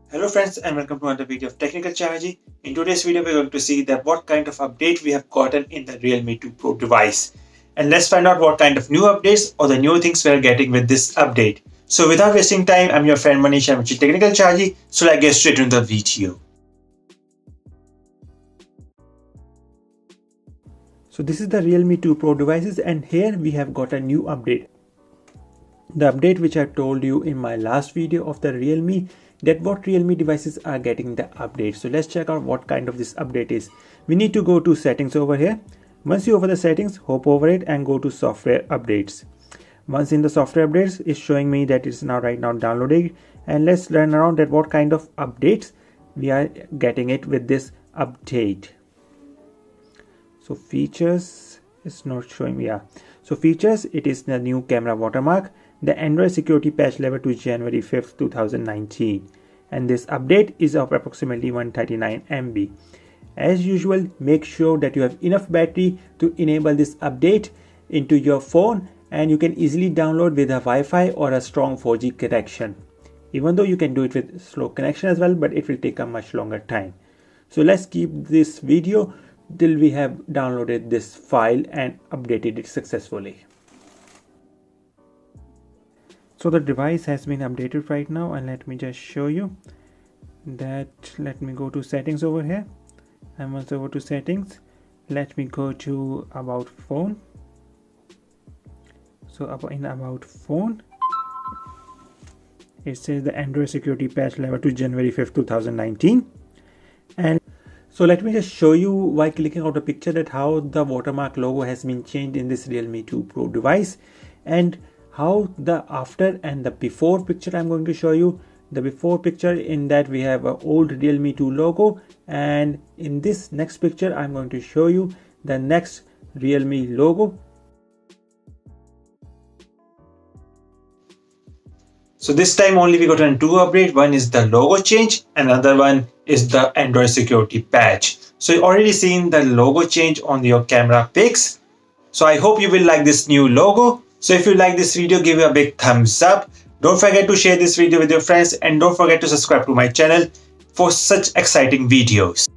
Hello friends and welcome to another video of Technical Chaharji. In today's video we're going to see that what kind of update we have gotten in the Realme 2 Pro device. And let's find out what kind of new updates or the new things we're getting with this update. So without wasting time, I'm your friend Manish, I'm with Technical Chaharji. So let's get straight into the video. So this is the Realme 2 Pro devices and here we have got a new update. The update which I told you in my last video of the Realme, that what Realme devices are getting the update. So let's check out what kind of this update is. We need to go to settings over here. Once you over the settings, hop over it and go to software updates. Once in the software updates, it's showing me that it's now right now downloading, and let's learn around that what kind of updates we are getting it with this update. So features is not showing. So features, it is the new camera watermark, the Android security patch level to January 5th 2019, and this update is of approximately 139 MB. As usual, make sure that you have enough battery to enable this update into your phone, and you can easily download with a Wi-Fi or a strong 4G connection, even though you can do it with slow connection as well, but it will take a much longer time. So let's keep this video till we have downloaded this file and updated it successfully. So the device has been updated right now, and let me just show you that. Let me go to settings over here, and once over to settings, let me go to about phone. So in about phone, it says the Android security patch level to January 5th 2019, and so let me just show you while clicking out a picture that how the watermark logo has been changed in this Realme 2 Pro device, and how the after and the before picture I'm going to show you. The before picture, in that we have an old Realme 2 logo, and in this next picture I'm going to show you the next Realme logo. So this time only we got a two update. One is the logo change, another one is the Android security patch. So you already seen the logo change on your camera pics. So I hope you will like this new logo. So if you like this video, give it a big thumbs up. Don't forget to share this video with your friends, and don't forget to subscribe to my channel for such exciting videos.